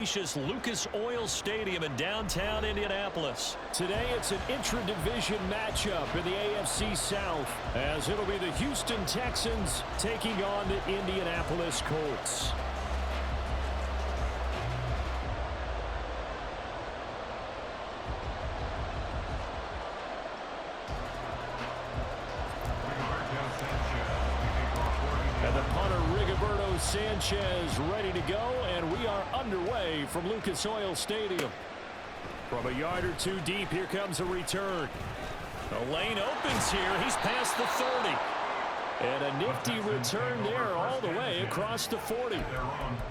Lucas Oil Stadium in downtown Indianapolis. Today it's an intra-division matchup in the AFC South, as it'll be the Houston Texans taking on the Indianapolis Colts. And the punter, Sanchez, ready to go, and we are underway from Lucas Oil Stadium. From a yard or two deep, here comes a return. The lane opens here. He's past the 30. And a nifty return there all the way across the 40.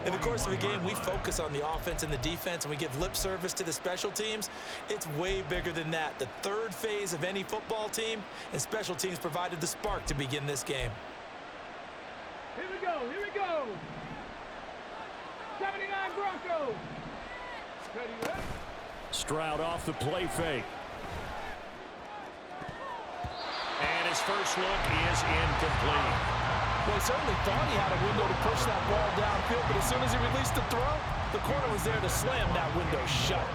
In the course of a game, we focus on the offense and the defense, and we give lip service to the special teams. It's way bigger than that. The third phase of any football team, and special teams provided the spark to begin this game. Here we go, here we go. 79 Broncos. Ready, up. Stroud off the play fake. And his first look is incomplete. Well, he certainly thought he had a window to push that ball downfield, but as soon as he released the throw, the corner was there to slam that window shut.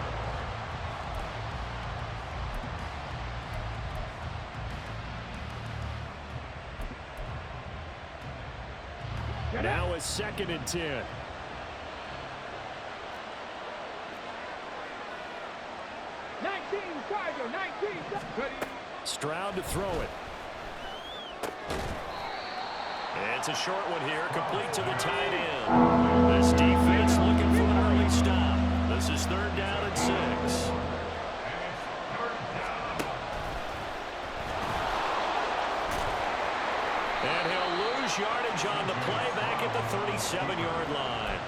Now it's 2nd and 10. Stroud to throw it. It's a short one here, complete to the tight end. This defense looking for an early stop. This is 3rd down and 6. And he'll lose yardage on the play back at the 37-yard line.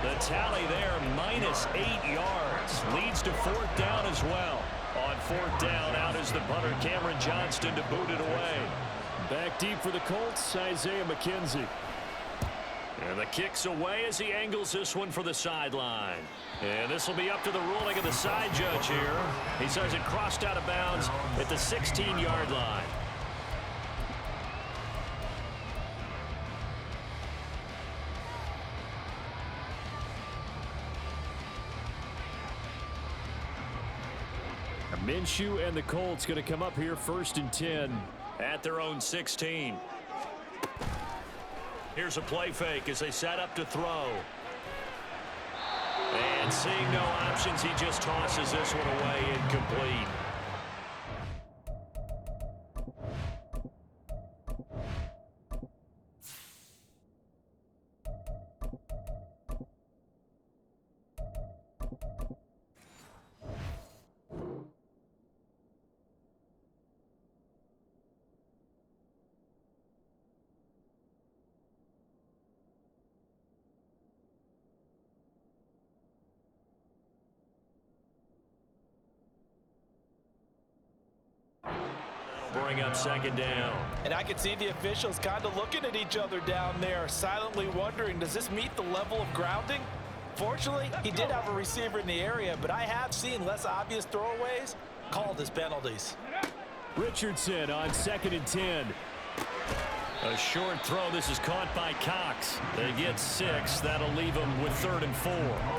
The tally there, minus 8 yards. Leads to 4th down as well. On 4th down, out is the punter, Cameron Johnston, to boot it away. Back deep for the Colts, Isaiah McKenzie. And the kick's away as he angles this one for the sideline. And this will be up to the ruling of the side judge here. He says it crossed out of bounds at the 16-yard line. Minshew and the Colts going to come up here 1st and 10. At their own 16. Here's a play fake as they set up to throw. And seeing no options, he just tosses this one away, incomplete. Bring up 2nd down. And I can see the officials kind of looking at each other down there, silently wondering, does this meet the level of grounding? Fortunately, he did have a receiver in the area, but I have seen less obvious throwaways called as penalties. Richardson on 2nd and 10. A short throw. This is caught by Cox. They get 6. That'll leave them with 3rd and 4.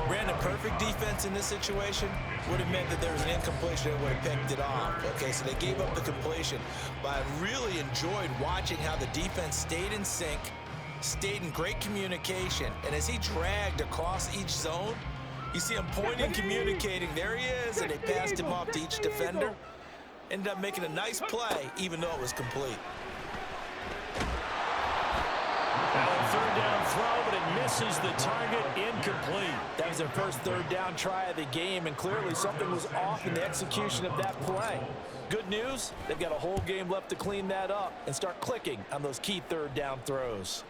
Brandon, perfect defense in this situation would have meant that there was an incompletion and would have picked it off. Okay, so they gave up the completion. But I really enjoyed watching how the defense stayed in sync, stayed in great communication. And as he dragged across each zone, you see him pointing, communicating. There he is, and they passed him off to each defender. Ended up making a nice play, even though it was complete. Now a 3rd down throw, but it misses the target, incomplete. That was their first 3rd down try of the game, and clearly something was off in the execution of that play. Good news, they've got a whole game left to clean that up and start clicking on those key 3rd down throws.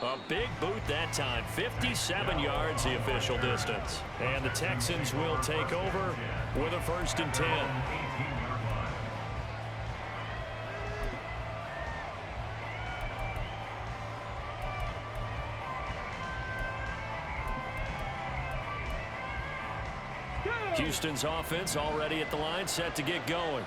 A big boot that time, 57 yards the official distance. And the Texans will take over with a 1st and 10. Houston's offense already at the line, set to get going.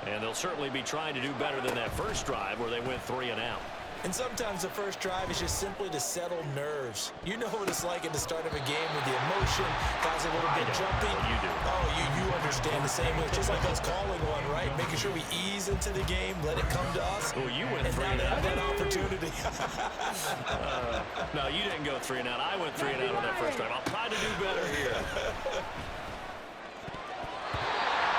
And they'll certainly be trying to do better than that first drive where they went 3 and out. And sometimes the first drive is just simply to settle nerves. You know what it's like at the start of a game with the emotion, guys a little bit jumpy. You do. Oh, you understand the same way. It's just like us calling one, right? Making sure we ease into the game, let it come to us. Well, you went and 3 and now out. they have that opportunity. No, you didn't go 3 and out. I went 3 and out on that first drive. I'll try to do better here.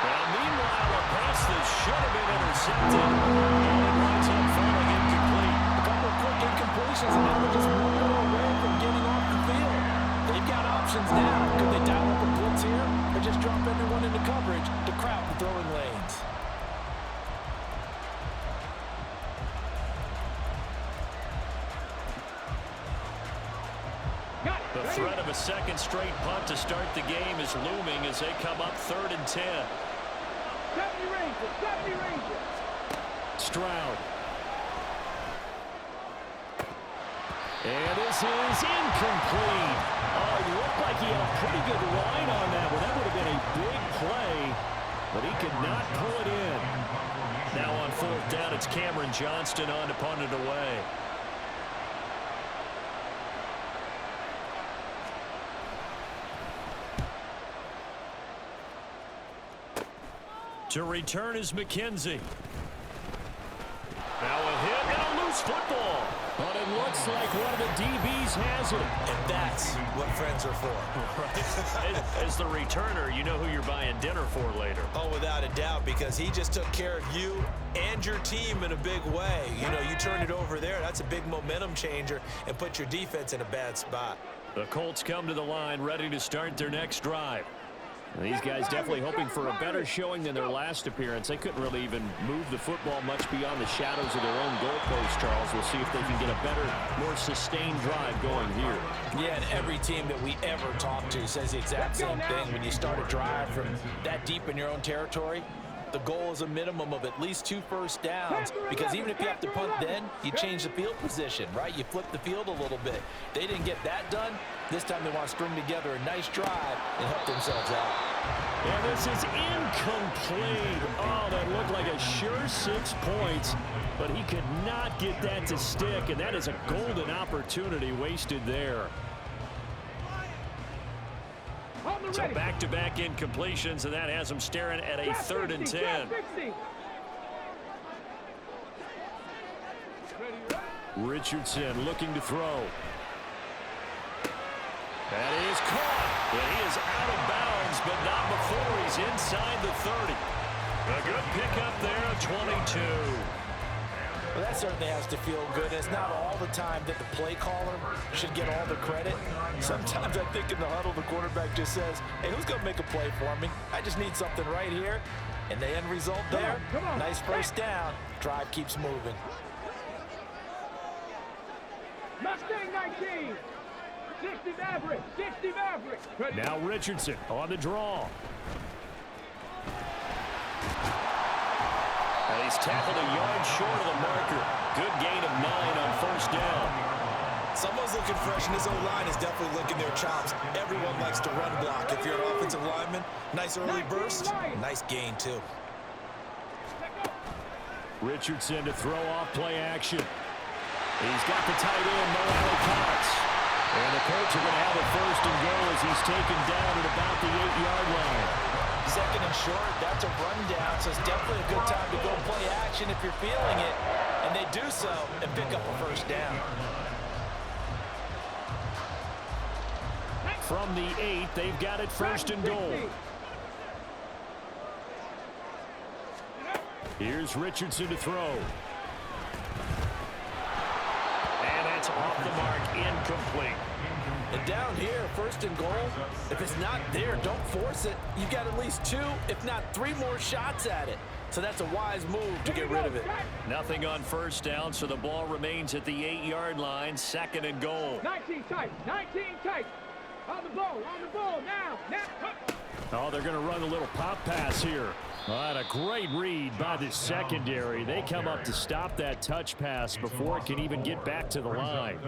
Well, meanwhile, a pass that should have been intercepted. And it winds up falling incomplete. A couple of quick incompletions, and now they're just 1 yard away from getting off the field. They've got options now. Could they dial up a blitz here or just drop everyone into coverage to crowd the throwing lanes? The threat of a second straight punt to start the game is looming as they come up 3rd and 10. 70 Rangers. Stroud. And this is incomplete. Oh, it looked like he had a pretty good line on that one. That would have been a big play, but he could not pull it in. Now on 4th down, it's Cameron Johnston on to punt it away. To return is McKenzie. Now a hit and a loose football. But it looks like one of the DBs has it. And that's what friends are for. Right. As the returner, you know who you're buying dinner for later. Oh, without a doubt, because he just took care of you and your team in a big way. You know, you turn it over there, that's a big momentum changer and put your defense in a bad spot. The Colts come to the line ready to start their next drive. These guys definitely hoping for a better showing than their last appearance. They couldn't really even move the football much beyond the shadows of their own goalpost, Charles. We'll see if they can get a better, more sustained drive going here. Yeah, and every team that we ever talk to says the exact same thing. When you start a drive from that deep in your own territory, the goal is a minimum of at least 2 first downs, because even if you have to punt then, you change the field position, right? You flip the field a little bit. They didn't get that done. This time they want to string together a nice drive and help themselves out. And this is incomplete. Oh, that looked like a sure 6 points, but he could not get that to stick, and that is a golden opportunity wasted there. So back-to-back incompletions, and that has them staring at a 3rd and 10. Richardson looking to throw. That is caught. But he is out of bounds, but not before he's inside the 30. A good pickup there, 22. Well, that certainly has to feel good. It's not all the time that the play caller should get all the credit. Sometimes I think in the huddle, the quarterback just says, hey, who's going to make a play for me? I just need something right here. And the end result there, nice first down. Drive keeps moving. Mustang 19. 60 Maverick. 60 Maverick. Now Richardson on the draw. And he's tackled a yard short of the marker. Good gain of 9 on first down. Someone's looking fresh, and his O-line is definitely licking their chops. Everyone likes to run block. If you're an offensive lineman, nice early burst, nice gain too. Richardson to throw off play action. He's got the tight end, no alley Cox. And the Colts are going to have a 1st and goal as he's taken down at about the 8-yard line. 2nd and short, that's a rundown, so it's definitely a good time to go play action if you're feeling it. And they do so and pick up a 1st down. From the 8, they've got it 1st and goal. Here's Richardson to throw. And that's off the mark, incomplete. And down here, 1st and goal, if it's not there, don't force it. You've got at least 2, if not 3 more shots at it. So that's a wise move to get rid of it. Nothing on first down, so the ball remains at the 8-yard line, 2nd and goal. 19 tight. 19 tight. On the ball, now. Oh, they're going to run a little pop pass here. What a great read by the secondary. They come up to stop that touch pass before it can even get back to the line.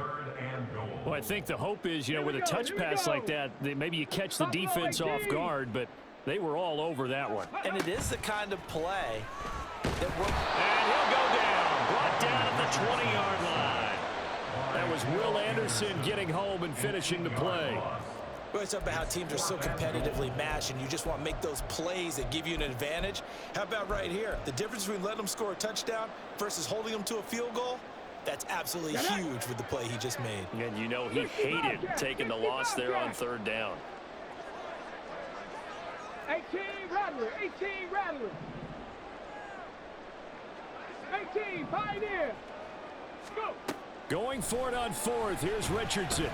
Well, I think the hope is, with a touch pass like that, maybe you catch the defense off guard, but they were all over that one. And it is the kind of play that will... And he'll go down. Brought down at the 20-yard line. That was Will Anderson getting home and finishing the play. We always talk about how teams are so competitively matched and you just want to make those plays that give you an advantage. How about right here? The difference between letting them score a touchdown versus holding them to a field goal, that's absolutely huge with the play he just made. And you know he hated taking the loss there on third down. 18 Rattler, 18 Rattler. 18 Pioneer. Go. Going for it on fourth. Here's Richardson.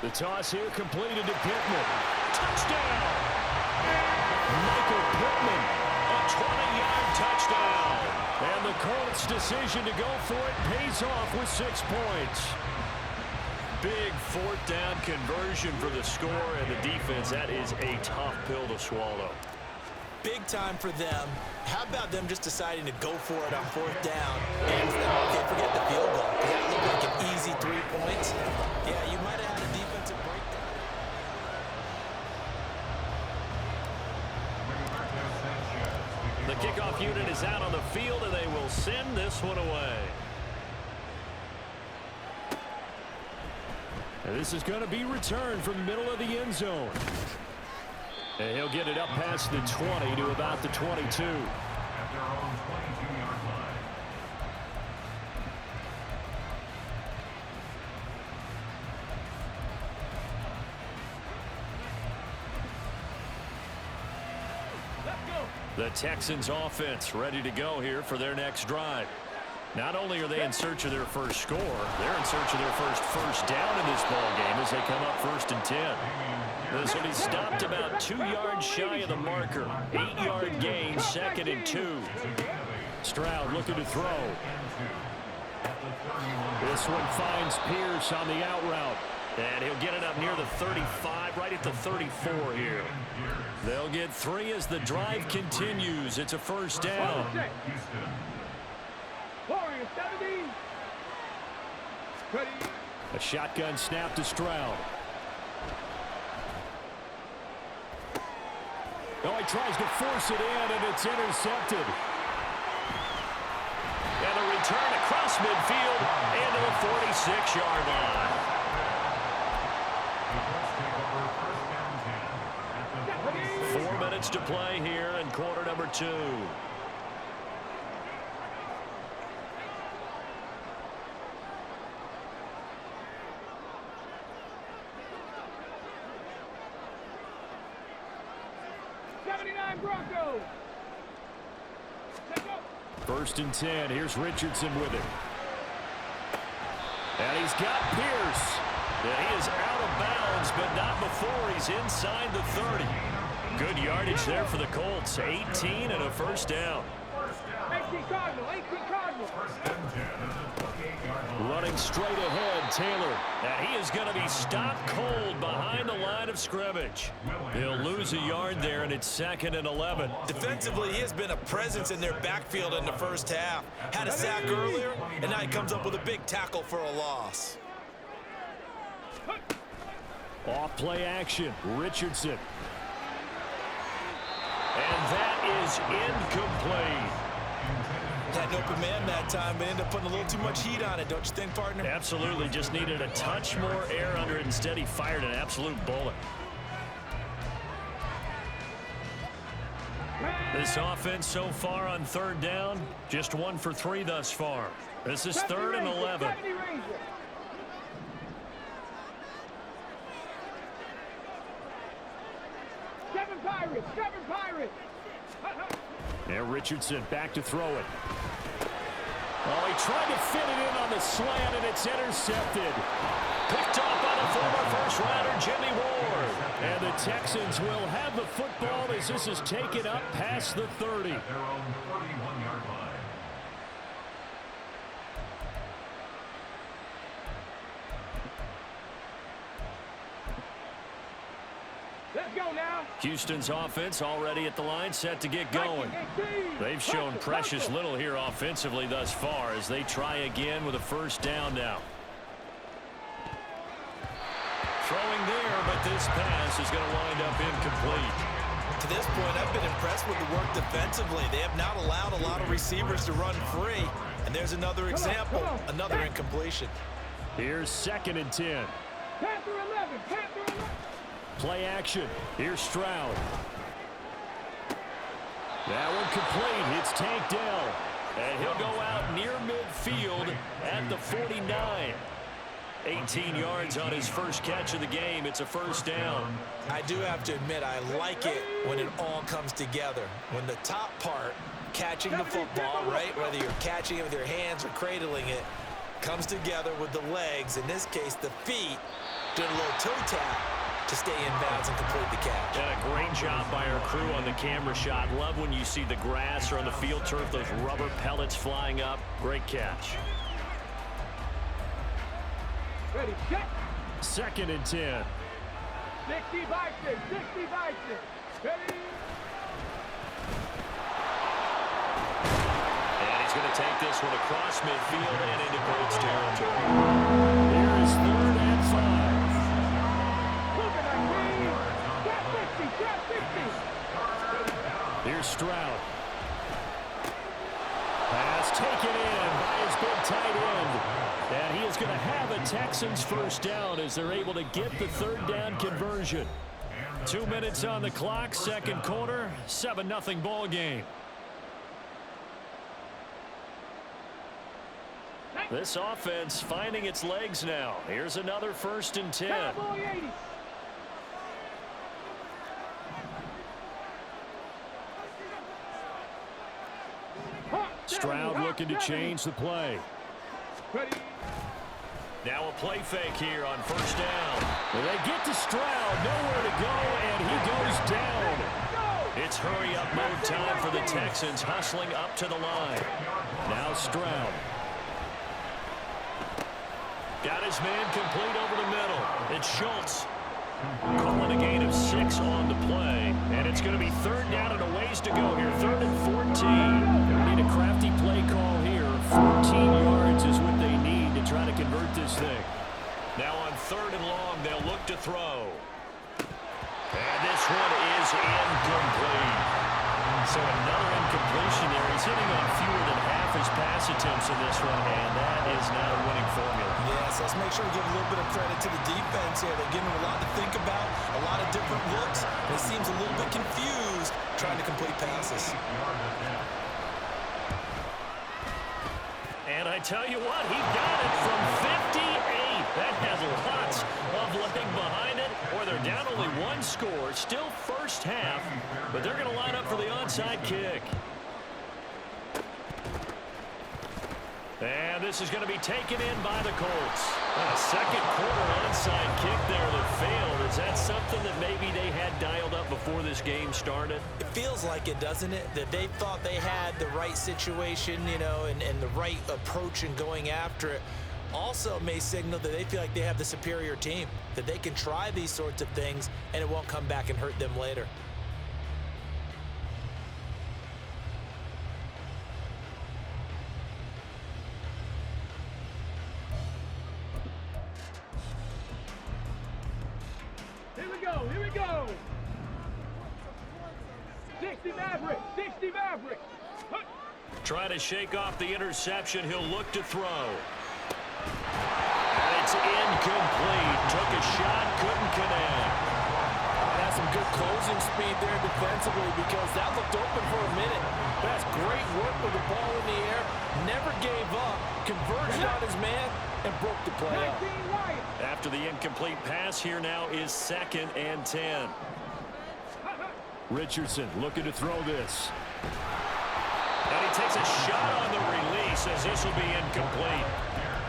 The toss here completed to Pittman. Touchdown! Michael Pittman, a 20-yard touchdown. And the Colts' decision to go for it pays off with 6 points. Big fourth down conversion for the score, and the defense, that is a tough pill to swallow. Big time for them. How about them just deciding to go for it on fourth down? And, okay, forget the field goal. That looked like an easy 3 points. Yeah, you might have had a defensive breakdown. The kickoff unit is out on the field, and they will send this one away. And this is going to be returned from the middle of the end zone. And he'll get it up past the 20 to about the 22. The Texans offense ready to go here for their next drive. Not only are they in search of their first score, they're in search of their first down in this ball game as they come up 1st and 10. This will be stopped about 2 yards shy of the marker. 8-yard gain, 2nd and 2. Stroud looking to throw. This one finds Pierce on the out route. And he'll get it up near the 35, right at the 34 here. They'll get 3 as the drive continues. It's a first down. Warriors 17. Ready. A shotgun snap to Stroud. Oh, he tries to force it in, and it's intercepted. And a return across midfield into the 46-yard line. 4 minutes to play here in quarter number 2. Broncos. 1st and 10. Here's Richardson with it. And he's got Pierce. Yeah, he is out of bounds, but not before he's inside the 30. Good yardage there for the Colts. 18 and a first down. 18 Cardinal, 18 Cardinal. Running straight ahead, Taylor. And he is going to be stopped cold behind the line of scrimmage. He'll lose a yard there, and it's 2nd and 11. Defensively, he has been a presence in their backfield in the first half. Had a sack earlier, and now he comes up with a big tackle for a loss. Off play action, Richardson. And that is incomplete. Had an open man that time, but ended up putting a little too much heat on it, don't you think, partner? Absolutely, just needed a touch more air under it. Instead, he fired an absolute bullet. This offense so far on 3rd down, just 1 for 3 thus far. This is 3rd and 11. Seven Pirates. And Richardson back to throw it. Oh, he tried to fit it in on the slant, and it's intercepted. Picked up by the former first-rounder, Jimmy Ward. And the Texans will have the football as this is taken up past the 30. Let's go now. Houston's offense already at the line, set to get going. They've shown precious little here offensively thus far as they try again with a first down now. Throwing there, but this pass is going to wind up incomplete. To this point, I've been impressed with the work defensively. They have not allowed a lot of receivers to run free. And there's another example, another incompletion. Here's 2nd and 10. Panther 11, Panther 11. Play action. Here's Stroud. That one complete. It's Tank Dell. And he'll go out near midfield at the 49. 18 yards on his first catch of the game. It's a first down. I do have to admit, I like it when it all comes together. When the top part, catching the football, right, whether you're catching it with your hands or cradling it, comes together with the legs, in this case the feet, doing a little toe tap to stay in bounds and complete the catch. And a great job by our crew on the camera shot. Love when you see the grass or on the field turf, those rubber pellets flying up. Great catch. Ready, check. 2nd and 10. 60 by 6, 60 by 6. Ready. And he's going to take this one across midfield and into Colts territory. Here is 3rd and 5. Look at that green. Got 60, got 60. Here's Stroud. Pass taken in by his big tight end. And he is going to have a Texans first down as they're able to get the 3rd down conversion. 2 minutes on the clock, 2nd quarter, 7-0 ball game. This offense finding its legs now. Here's another 1st and 10. Cowboy 80. Stroud looking to change the play. Ready. Now a play fake here on first down. Well, they get to Stroud, nowhere to go, and he goes down. It's hurry-up mode time for the Texans, hustling up to the line. Now Stroud. Got his man complete over the middle. It's Schultz. Calling a gain of 6 on the play. And it's going to be 3rd down and a ways to go here. 3rd and 14. They need a crafty play call here. 14 yards is what they need to try to convert this thing. Now on 3rd and long, they'll look to throw. And this one is incomplete. So another incompletion there. He's hitting on fewer than half his pass attempts in this one, and that is not a winning formula. Yes, let's make sure we give a little bit of credit to the defense here. They're giving him a lot to think about, a lot of different looks, and he seems a little bit confused trying to complete passes. And I tell you what, he got it from 58. That has lots of leg behind it, or they're down only 1 score. Still first half, but they're going to line up for the onside kick. And this is going to be taken in by the Colts. A 2nd quarter onside kick there that failed. Is that something that maybe they had dialed up before this game started? It feels like it, doesn't it? That they thought they had the right situation, you know, and the right approach in going after it. Also may signal that they feel like they have the superior team, that they can try these sorts of things and it won't come back and hurt them later. Here we go, here we go. 60 Maverick, 60 Maverick. Trying to shake off the interception. He'll look to throw. And it's incomplete. Took a shot, couldn't connect. That's some good closing speed there defensively because that looked open for a minute. That's great work with the ball in the air. Never gave up. Conversion on his man and broke the play up. After the incomplete pass, here now is 2nd and 10. Richardson looking to throw this. And he takes a shot on the release as this will be incomplete.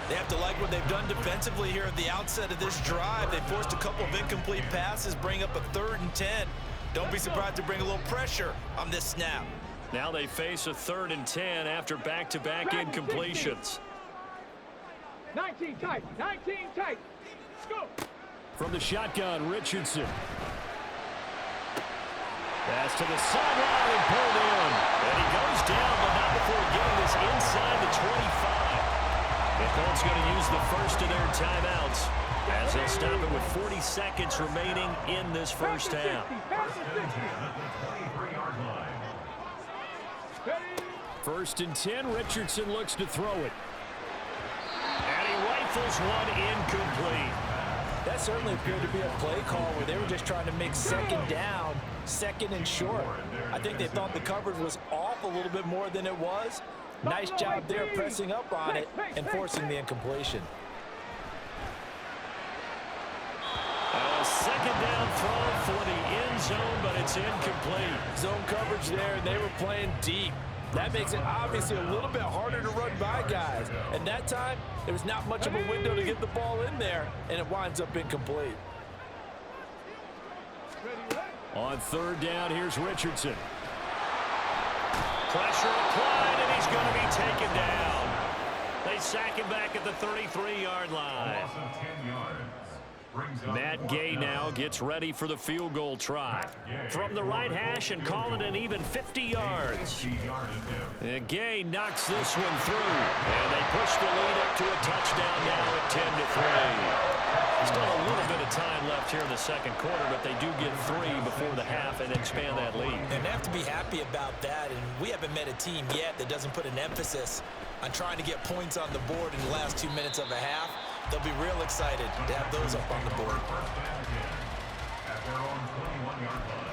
They have to like what they've done defensively here at the outset of this drive. They forced a couple of incomplete passes, bring up a 3rd and 10. Don't be surprised to bring a little pressure on this snap. Now they face a 3rd and 10 after back-to-back incompletions. 19 tight, 19 tight. Go. From the shotgun, Richardson. Pass to the sideline and pulled in. And he goes down, but not before getting this inside the 25. The Colts going to use the first of their timeouts as they'll stop it with 40 seconds remaining in this first half. First and 10, Richardson looks to throw it. And he rifles one incomplete. That certainly appeared to be a play call where they were just trying to make second down, second and short. I think they thought the coverage was off a little bit more than it was. Nice job there pressing up on it and forcing the incompletion. A second down throw for the end zone, but it's incomplete. Zone coverage there, and they were playing deep. That makes it obviously a little bit harder to run by guys. And that time, there was not much of a window to get the ball in there, and it winds up incomplete. On third down, here's Richardson. Pressure applied, and he's going to be taken down. They sack him back at the 33-yard line. Matt Gay now gets ready for the field goal try. From the right hash and call it an even 50 yards. And Gay knocks this one through. And they push the lead up to a touchdown now at 10-3. Still a little bit of time left here in the second quarter, but they do get 3 before the half and expand that lead. And they have to be happy about that. And we haven't met a team yet that doesn't put an emphasis on trying to get points on the board in the last 2 minutes of a half. They'll be real excited to have those up on the board. At their own 21-yard line.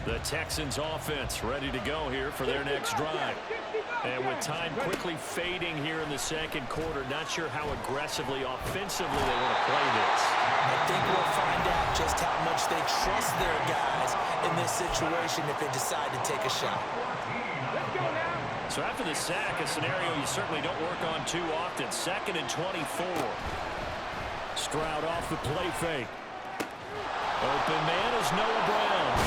The Texans offense ready to go here for their next drive. And with time quickly fading here in the second quarter, not sure how aggressively, offensively they want to play this. I think we'll find out just how much they trust their guys in this situation if they decide to take a shot. So after the sack, a scenario you certainly don't work on too often. 2nd and 24. Stroud off the play fake. Open man is Noah Brown.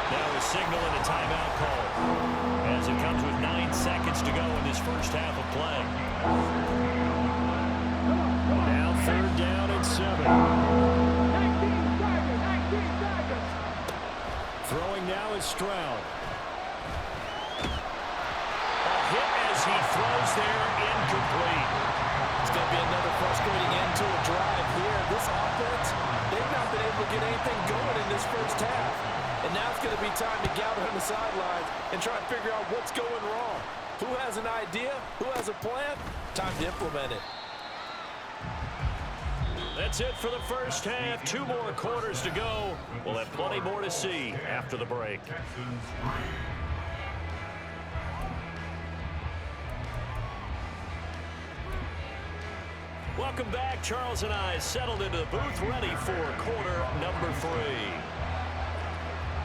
Now a signal and a timeout call as it comes with 9 seconds to go in this first half of play. Now third down and 7. Throwing now is Stroud. A hit as he throws there, incomplete. It's going to be another frustrating end to a drive here. This offense, they've not been able to get anything going in this first half. And now it's going to be time to gather on the sidelines and try and figure out what's going wrong. Who has an idea? Who has a plan? Time to implement it. That's it for the first half. 2 more quarters to go. We'll have plenty more to see after the break. Welcome back. Charles and I settled into the booth, ready for quarter number 3.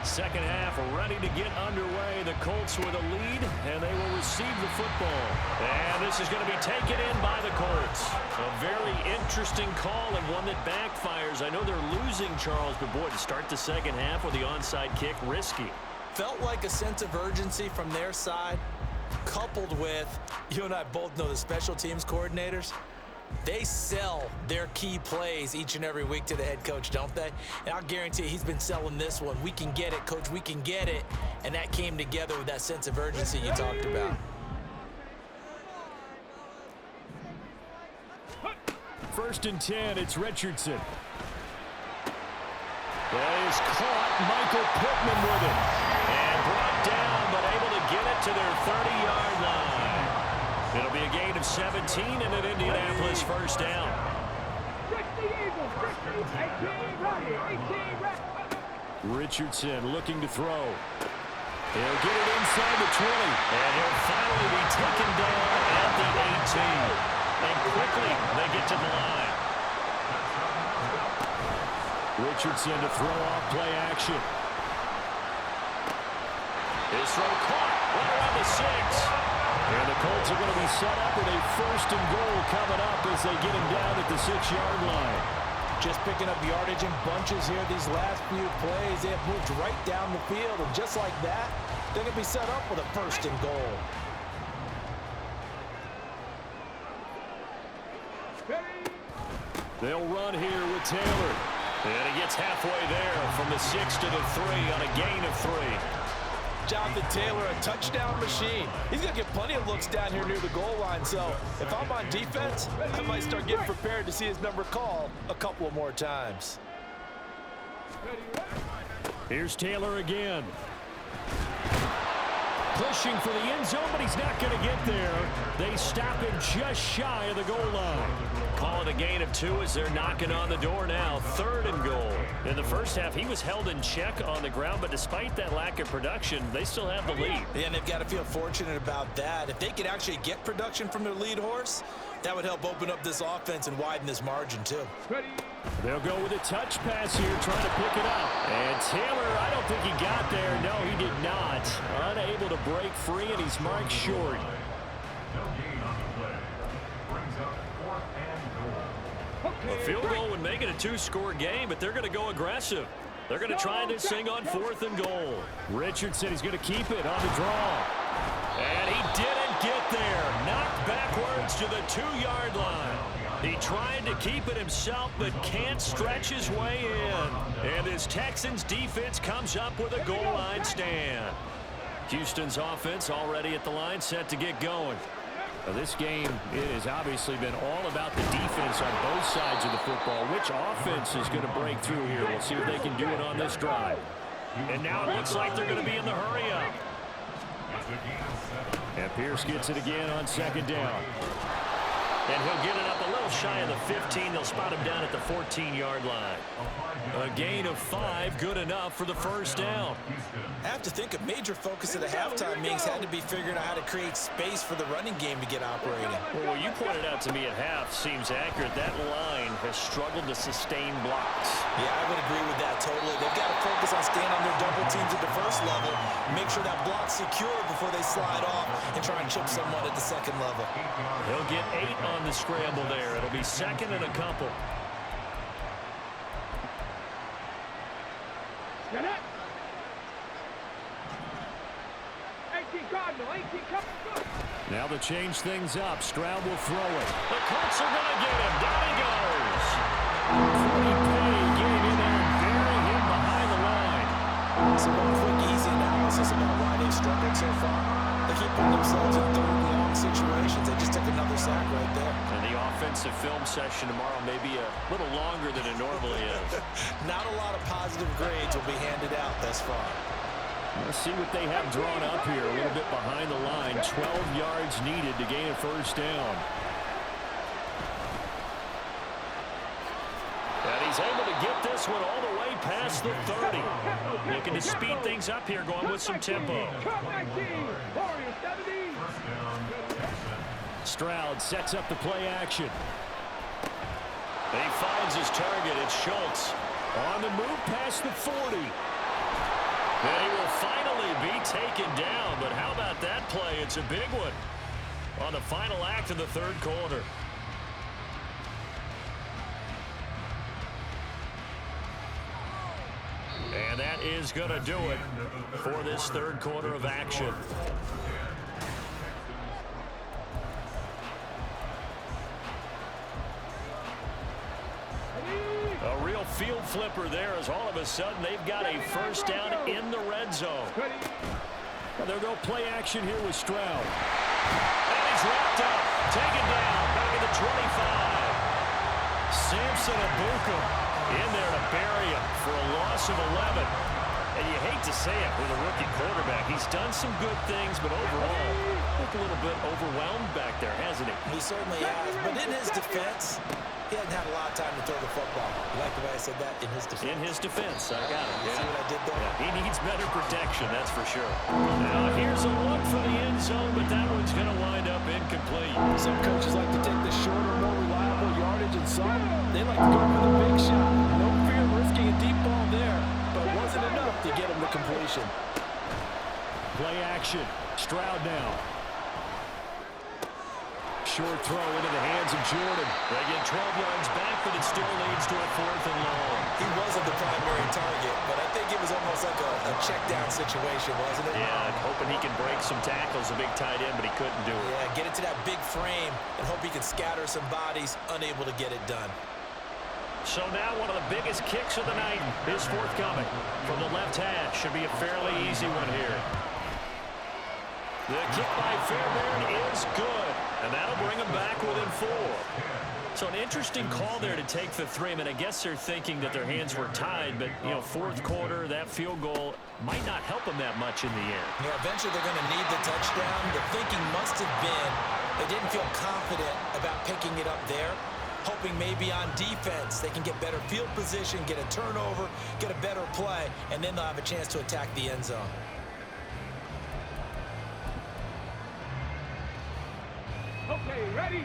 Second half ready to get underway. The Colts with a lead, and they will receive the football. And this is going to be taken in by the Colts. A very interesting call and one that backfires. I know they're losing, Charles, but boy, to start the second half with the onside kick, risky. Felt like a sense of urgency from their side, coupled with, you and I both know the special teams coordinators. They sell their key plays each and every week to the head coach, don't they? And I'll guarantee you he's been selling this one. We can get it, coach, we can get it. And that came together with that sense of urgency you talked about. First and 10, it's Richardson. That is caught. Michael Pittman with it. And brought down, but able to get it to their 30-yard line. It'll be a gain of 17 and an Indianapolis first down. Richardson looking to throw. He'll get it inside the 20. And he'll finally be taken down at the 18. And quickly they get to the line. Richardson to throw off play action. His throw caught right around the 6. And the Colts are going to be set up with a first and goal coming up as they get him down at the 6-yard line. Just picking up yardage in bunches here these last few plays. They have moved right down the field, and just like that, they're going to be set up with a first and goal. They'll run here with Taylor. And he gets halfway there from the 6 to the 3 on a gain of 3. Jonathan Taylor, a touchdown machine. He's going to get plenty of looks down here near the goal line. So if I'm on defense, I might start getting prepared to see his number called a couple of more times. Here's Taylor again. Pushing for the end zone, but he's not going to get there. They stop him just shy of the goal line. Calling a gain of 2 as they're knocking on the door now. 3rd and goal. In the first half, he was held in check on the ground, but despite that lack of production, they still have the lead. Yeah, and they've got to feel fortunate about that. If they could actually get production from their lead horse, that would help open up this offense and widen this margin, too. They'll go with a touch pass here, trying to pick it up. And Taylor, I don't think he got there. No, he did not. Unable to break free, and he's marked short. A field goal would make it a 2-score game, but they're going to go aggressive. They're going to try this thing on 4th and goal. Richardson is going to keep it on the draw. And he didn't get there. Knocked backwards to the 2-yard line. He tried to keep it himself, but can't stretch his way in. And this Texans defense comes up with a goal line stand. Houston's offense already at the line, set to get going. Now, this game, it has obviously been all about the defense on both sides of the football. Which offense is going to break through here? We'll see if they can do it on this drive. And now it looks like they're going to be in the hurry-up. And Pierce gets it again on 2nd down. And he'll get it up a little shy of the 15. They'll spot him down at the 14-yard line. A gain of 5, good enough for the 1st down. I have to think a major focus of the halftime meetings had to be figuring out how to create space for the running game to get operating. Well, what you pointed out to me at half seems accurate. That line has struggled to sustain blocks. Yeah, I would agree with that totally. They've got to focus on staying on their double teams at the 1st level, make sure that block's secure before they slide off and try and chip someone at the 2nd level. He'll get 8 on the scramble there. It'll be 2nd and a couple. Get it. 18 Cardinal, 18 Cardinal. Now to change things up, Stroud will throw it. The Colts are going to get him. Down he goes. Pretty Pay getting in there and burying him behind the line. Some quick, easy analysis about why they've struggled so far. They keep putting themselves in 3rd and long situations. They just took another sack right there. And the offensive film session tomorrow may be a little longer than it normally is. Not a lot of positive grades will be handed out thus far. Let's see what they have drawn up here. A little bit behind the line. 12 yards needed to gain a 1st down. And he's able to get this one all the way past the 30. Looking to speed things up here, going with some tempo. Stroud sets up the play action. And he finds his target. It's Schultz. On the move past the 40. And he will finally be taken down. But how about that play? It's a big one on the final act of the 3rd quarter. And that is going to do it for this 3rd quarter of action. A real field flipper there as all of a sudden they've got a 1st down in the red zone. Well, they'll go play action here with Stroud. And he's wrapped up, taken down, back at the 25. Samson Abuka in there to bury him for a loss of 11. And you hate to say it with a rookie quarterback. He's done some good things, but overall, looked a little bit overwhelmed back there, hasn't he? He certainly has, but in his defense, he hasn't had a lot of time to throw the football. You like the way I said that? In his defense. In his defense, I got it. See what I did there? Yeah, he needs better protection, that's for sure. Now, here's a look for the end zone, but that one's going to wind up incomplete. Some coaches like to take the shorter, more reliable yardage, and some, they like to go for the big shot. No fear of risking a deep ball there, but wasn't enough to get him to completion. Play action. Stroud now. Short throw into the hands of Jordan. They get 12 yards back, but it still leads to a 4th and long. He wasn't the primary target, but I think it was almost like a check-down situation, wasn't it? Yeah, hoping he can break some tackles, a big tight end, but he couldn't do it. Yeah, get it to that big frame and hope he can scatter some bodies, unable to get it done. So now one of the biggest kicks of the night is forthcoming from the left hash. Should be a fairly easy one here. The kick by Fairbairn is good, and that'll bring them back within 4. So an interesting call there to take the 3. I mean, I guess they're thinking that their hands were tied, but, you know, fourth quarter, that field goal might not help them that much in the end. Yeah, eventually they're going to need the touchdown. The thinking must have been they didn't feel confident about picking it up there, hoping maybe on defense they can get better field position, get a turnover, get a better play, and then they'll have a chance to attack the end zone. Okay, ready?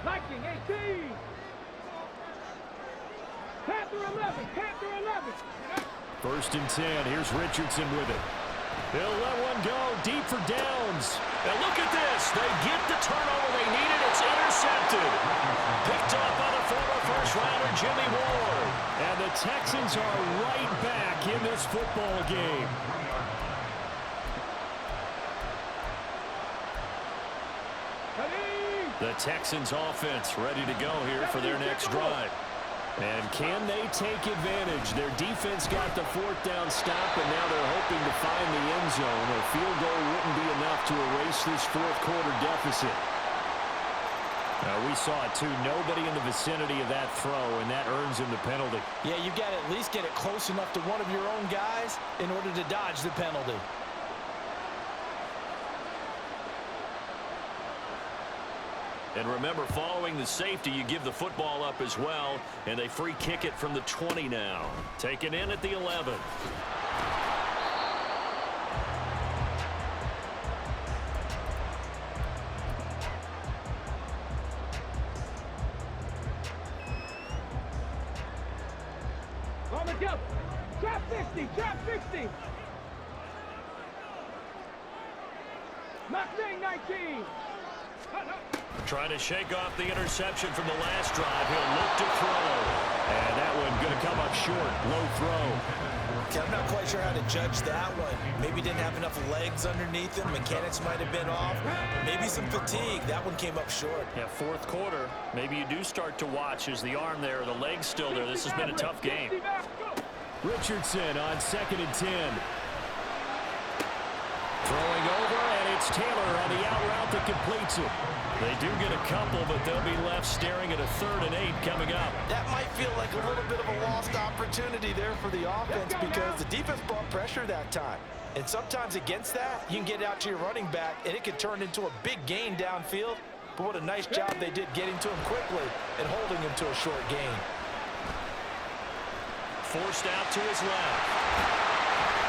Viking 18. Panther 11. Panther 11. First and 10. Here's Richardson with it. He'll let one go deep for downs. And look at this. They get the turnover they needed. It's intercepted. Picked up by the former first-rounder Jimmy Ward. And the Texans are right back in this football game. The Texans offense ready to go here for their next drive. And can they take advantage? Their defense got the fourth down stop, and now they're hoping to find the end zone. A field goal wouldn't be enough to erase this fourth quarter deficit. We saw it too. Nobody in the vicinity of that throw, and that earns him the penalty. Yeah, you've got to at least get it close enough to one of your own guys in order to dodge the penalty. And remember, following the safety, you give the football up as well, and they free kick it from the 20 now. Taken in at the 11. On the jump. Trap 50. Trap 50. Mustang 19. Trying to shake off the interception from the last drive. He'll look to throw. And that one going to come up short. Low throw. Okay, I'm not quite sure how to judge that one. Maybe didn't have enough legs underneath him. Mechanics might have been off. Maybe some fatigue. That one came up short. Yeah, fourth quarter. Maybe you do start to watch. Is the arm there, the leg's still there? This has been a tough game. Richardson on 2nd and 10. Throwing over, and it's Taylor on the out route that completes it. They do get a couple, but they'll be left staring at a 3rd and 8 coming up. That might feel like a little bit of a lost opportunity there for the offense because the defense brought pressure that time. And sometimes against that, you can get out to your running back, and it can turn into a big gain downfield. But what a nice job they did getting to him quickly and holding him to a short gain. Forced out to his left.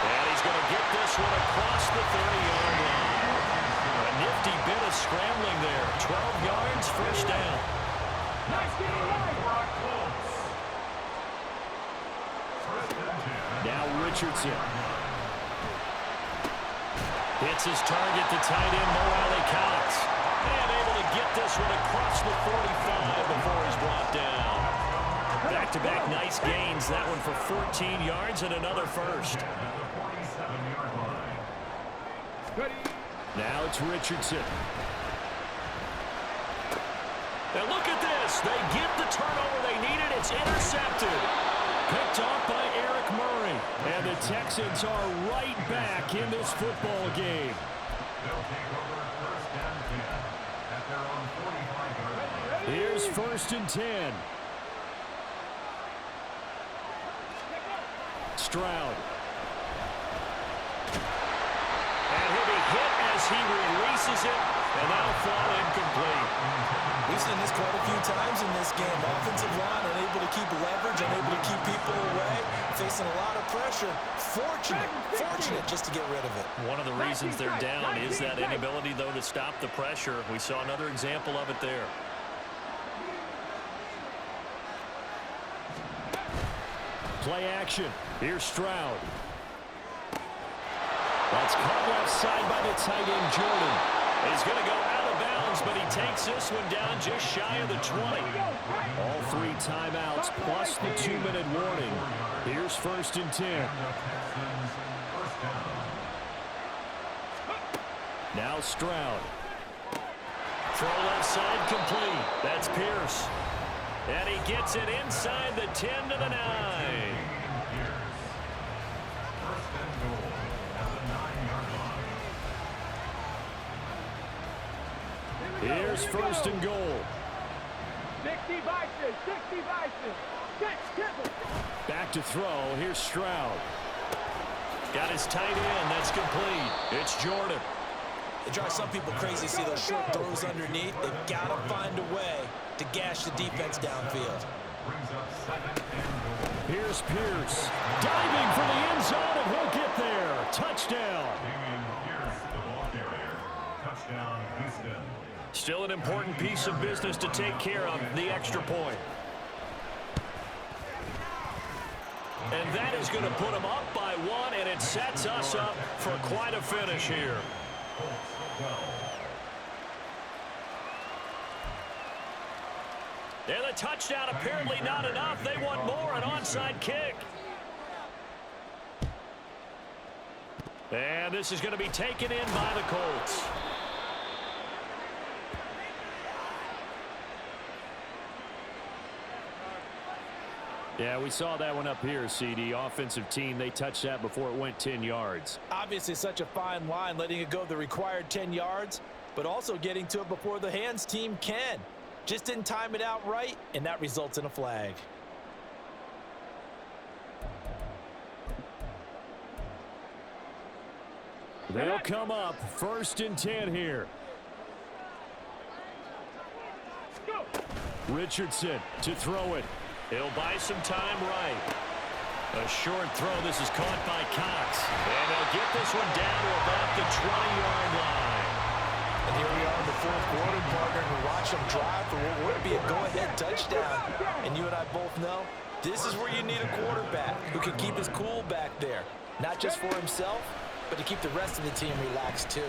And he's going to get this one across the 30-yard line. A nifty bit of scrambling there. 12 yards, first down. Now Richardson. Hits his target, the tight end, Mo Alley-Cox. And able to get this one across the 45 before he's brought down. Back-to-back nice gains. That one for 14 yards and another first. Now it's Richardson. Now look at this. They get the turnover they needed. It's intercepted. Picked off by Eric Murray. And the Texans are right back in this football game. Here's 1st and 10. Stroud. And he'll be hit as he releases it, and that'll fall incomplete. We've seen this quite a few times in this game. Offensive line unable to keep leverage, unable to keep people away, facing a lot of pressure. Fortunate just to get rid of it. One of the reasons they're down is that inability, though, to stop the pressure. We saw another example of it there. Play action. Here's Stroud. That's caught left side by the tight end, Jordan. He's going to go out of bounds, but he takes this one down just shy of the 20. All 3 timeouts plus the 2-minute warning. Here's 1st and 10. Now Stroud. Throw left side complete. That's Pierce. And he gets it inside the 10 to the 9. Here's first and goal. 60 Vikings, 60 Vikings. Back to throw. Here's Stroud. Got his tight end. That's complete. It's Jordan. It drives some people crazy to see those short throws underneath. They've got to find a way to gash the defense downfield. Here's Pierce. Diving for the end zone, and he'll get there. Touchdown. Still an important piece of business to take care of, the extra point. And that is going to put them up by one, and it sets us up for quite a finish here. And the touchdown apparently not enough. They want more, an onside kick. And this is going to be taken in by the Colts. Yeah, we saw that one up here, CD. Offensive team, they touched that before it went 10 yards. Obviously such a fine line, letting it go the required 10 yards, but also getting to it before the hands team can. Just didn't time it out right, and that results in a flag. They'll come up first and 10 here. Richardson to throw it. He'll buy some time right. A short throw. This is caught by Cox. And they'll get this one down to about the 20-yard line. And here we are in the fourth quarter, partner, and we watch them drive for what would be a go-ahead touchdown. And you and I both know this is where you need a quarterback who can keep his cool back there. Not just for himself, but to keep the rest of the team relaxed too.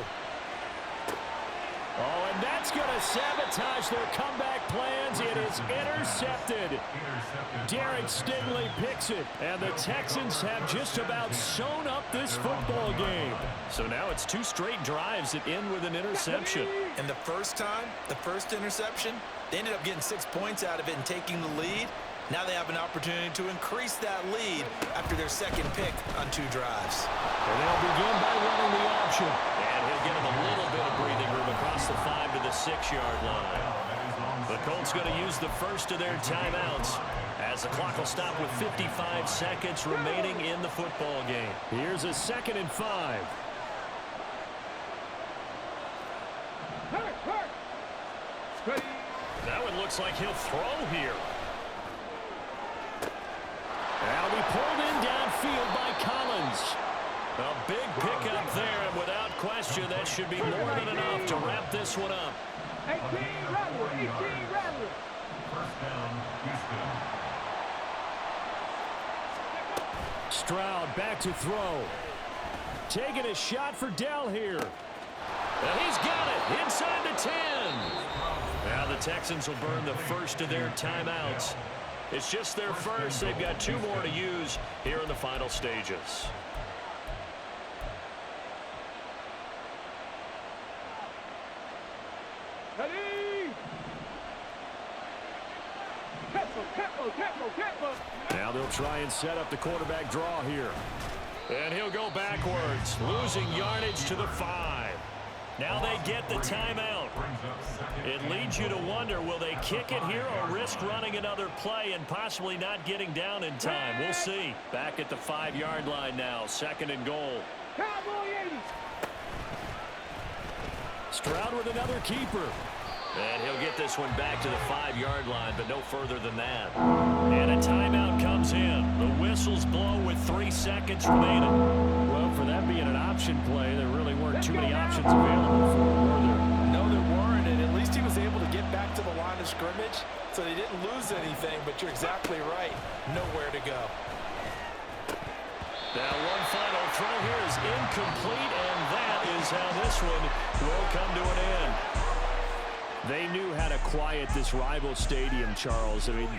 Oh, and that's going to sabotage their comeback plans. It is intercepted. Derek Stingley picks it, and the Texans have just about sewn up this football game. So now it's two straight drives that end with an interception. And the first time, the first interception, they ended up getting 6 points out of it and taking the lead. Now they have an opportunity to increase that lead after their second pick on 2 drives. And they'll begin by running the option. And he'll give them a little bit of breathing room across the 5 to the 6-yard line. The Colts going to use the first of their timeouts as the clock will stop with 55 seconds remaining in the football game. Here's a 2nd and 5. That one looks like he'll throw here. That'll be pulled in downfield by Collins. A big pickup there, and without question, that should be more than enough to wrap this one up. 18 Rattler, 18 Rattler. First down, Houston. Stroud back to throw. Taking a shot for Dell here. And he's got it inside the 10. Now the Texans will burn the first of their timeouts. It's just their first. They've got 2 more to use here in the final stages. Now they'll try and set up the quarterback draw here. And he'll go backwards, losing yardage to the 5. Now they get the timeout. It leads you to wonder, will they kick it here or risk running another play and possibly not getting down in time? We'll see. Back at the 5-yard line now, 2nd and goal. Stroud with another keeper. And he'll get this one back to the 5-yard line, but no further than that. And a timeout comes in. The whistles blow with 3 seconds remaining. Well, for that being an option play, there really weren't too many options available for him, were there? No, there weren't, and at least he was able to get back to the line of scrimmage, so they didn't lose anything, but you're exactly right. Nowhere to go. Now one final throw here is incomplete, and that is how this one will come to an end. They knew how to quiet this rival stadium, Charles. I mean,